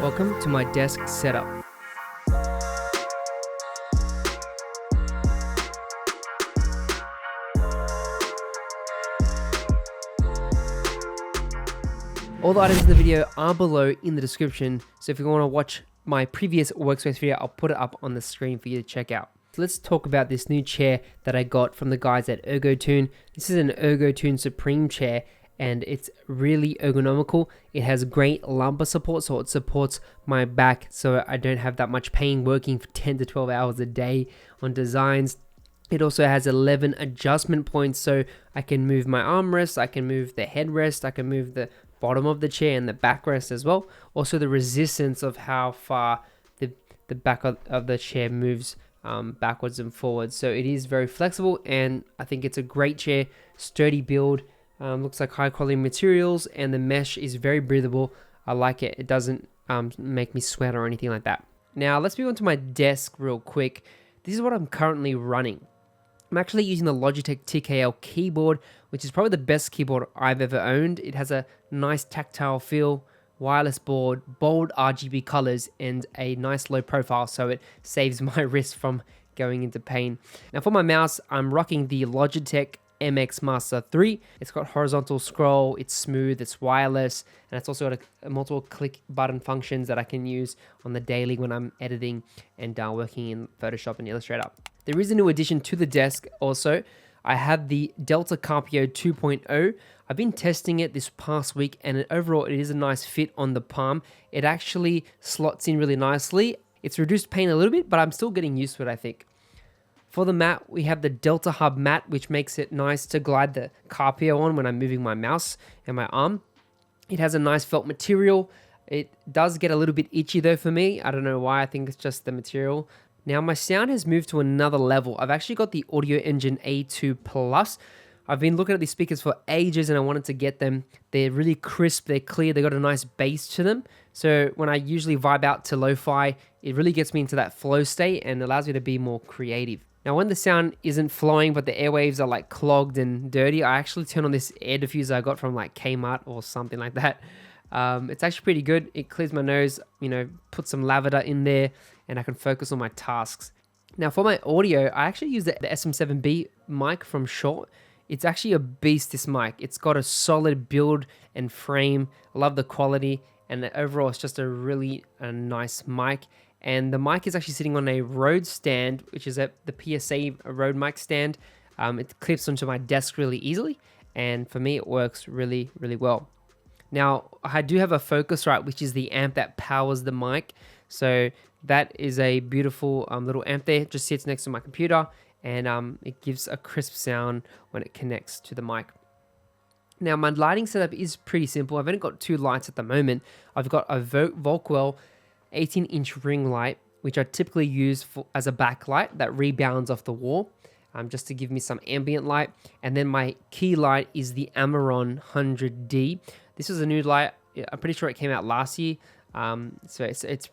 Welcome to my desk setup. All the items in the video are below in the description, so if you want to watch my previous workspace video, I'll put it up on the screen for you to check out. So let's talk about this new chair that I got from the guys at ErgoTune. This is an ErgoTune Supreme chair, and it's really ergonomical. It has great lumbar support, so it supports my back so I don't have that much pain working for 10 to 12 hours a day on designs. It also has 11 adjustment points, so I can move my armrest, I can move the headrest, I can move the bottom of the chair and the backrest as well. Also the resistance of how far the back of the chair moves backwards and forwards. So it is very flexible, and I think it's a great chair, sturdy build. Looks like high quality materials, and the mesh is very breathable. I like it. It doesn't make me sweat or anything like that. Now let's move on to my desk real quick. This is what I'm currently running. I'm actually using the Logitech TKL keyboard, which is probably the best keyboard I've ever owned. It has a nice tactile feel, wireless board, bold RGB colors, and a nice low profile, so it saves my wrist from going into pain. Now for my mouse, I'm rocking the Logitech MX Master 3. It's got horizontal scroll, it's smooth, it's wireless, and it's also got a multiple click button functions that I can use on the daily when I'm editing and working in Photoshop and Illustrator. There is a new addition to the desk also. I have the Delta Carpio 2.0. I've been testing it this past week, and overall it is a nice fit on the palm. It actually slots in really nicely. It's reduced pain a little bit, but I'm still getting used to it, I think. For the mat, we have the Delta Hub mat, which makes it nice to glide the Carpio on when I'm moving my mouse and my arm. It has a nice felt material. It does get a little bit itchy though for me. I don't know why, I think it's just the material. Now my sound has moved to another level. I've actually got the Audio Engine A2 Plus. I've been looking at these speakers for ages and I wanted to get them. They're really crisp, they're clear, they got a nice bass to them. So when I usually vibe out to lo-fi, it really gets me into that flow state and allows me to be more creative. Now when the sound isn't flowing but the airwaves are like clogged and dirty, I actually turn on this air diffuser I got from like Kmart or something like that. It's actually pretty good. It clears my nose, put some lavender in there, and I can focus on my tasks. Now for my audio, I actually use the SM7B mic from Shure. It's actually a beast, this mic. It's got a solid build and frame. I love the quality, and overall it's just a really nice mic. And the mic is actually sitting on a Rode stand, which is the PSA Rode mic stand. It clips onto my desk really easily, and for me it works really, really well. Now, I do have a Focusrite, which is the amp that powers the mic. So that is a beautiful little amp there. It just sits next to my computer, and it gives a crisp sound when it connects to the mic. Now, my lighting setup is pretty simple. I've only got two lights at the moment. I've got a Volkwell 18-inch ring light, which I typically use as a backlight that rebounds off the wall, just to give me some ambient light. And then my key light is the Amaron 100D. This is a new light. I'm pretty sure it came out last year, so it's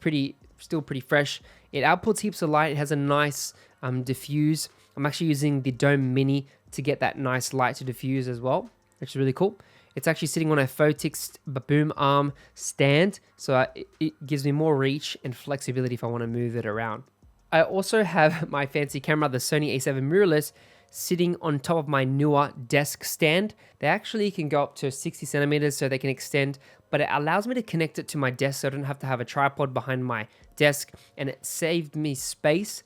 still pretty fresh. It outputs heaps of light. It has a nice diffuse. I'm actually using the Dome Mini to get that nice light to diffuse as well, which is really cool. It's actually sitting on a Photix boom arm stand, so it gives me more reach and flexibility if I want to move it around. I also have my fancy camera, the Sony A7 mirrorless, sitting on top of my newer desk stand. They actually can go up to 60 centimeters, so they can extend, but it allows me to connect it to my desk so I don't have to have a tripod behind my desk, and it saved me space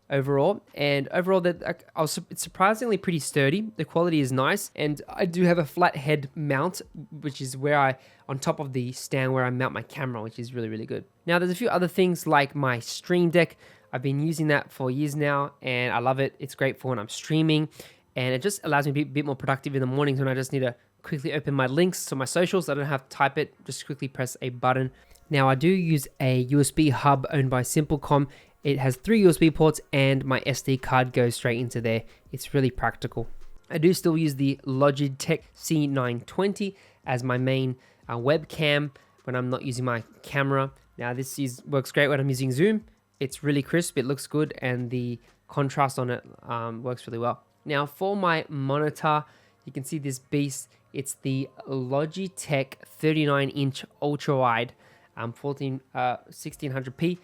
overall. And overall, it's surprisingly pretty sturdy. The quality is nice, and I do have a flat head mount, which is on top of the stand where I mount my camera, which is really, really good. Now, there's a few other things like my Stream Deck. I've been using that for years now, and I love it. It's great for when I'm streaming, and it just allows me to be a bit more productive in the mornings when I just need to quickly open my links to my socials. I don't have to type it, just quickly press a button. Now, I do use a USB hub owned by Simplecom. It has 3 USB ports, and my SD card goes straight into there. It's really practical. I do still use the Logitech C920 as my main webcam when I'm not using my camera. Now, this works great when I'm using Zoom. It's really crisp, it looks good, and the contrast on it works really well. Now for my monitor, you can see this beast. It's the Logitech 39-inch Ultrawide. 1600p.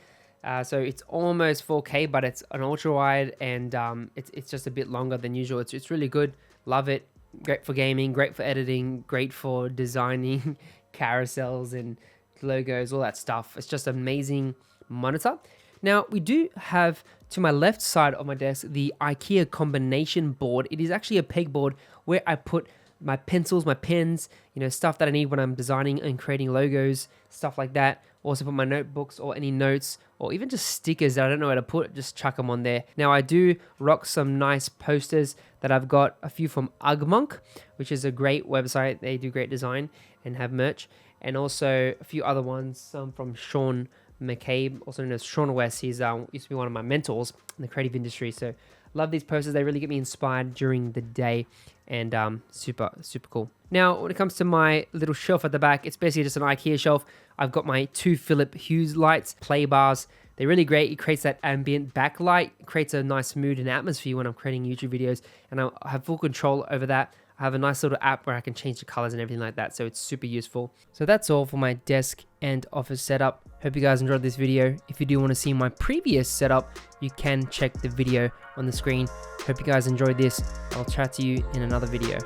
So it's almost 4K, but it's an ultra wide, and it's just a bit longer than usual. It's really good. Love it. Great for gaming, great for editing, great for designing carousels and logos, all that stuff. It's just an amazing monitor. Now we do have, to my left side of my desk, the IKEA combination board. It is actually a pegboard where I put my pencils, my pens, stuff that I need when I'm designing and creating logos, stuff like that. Also put my notebooks or any notes or even just stickers that I don't know where to put, just chuck them on there. Now I do rock some nice posters that I've got a few from Ugmonk, which is a great website. They do great design and have merch. And also a few other ones, some from Sean McCabe, also known as Sean West. He's used to be one of my mentors in the creative industry. So love these posters. They really get me inspired during the day, and super cool. Now, when it comes to my little shelf at the back, it's basically just an IKEA shelf. I've got my 2 Philip Hue lights, play bars. They're really great. It creates that ambient backlight. It creates a nice mood and atmosphere when I'm creating YouTube videos, and I have full control over that. I have a nice little app where I can change the colors and everything like that, so it's super useful. So that's all for my desk and office setup. Hope you guys enjoyed this video. If you do want to see my previous setup, you can check the video on the screen. Hope you guys enjoyed this. I'll chat to you in another video.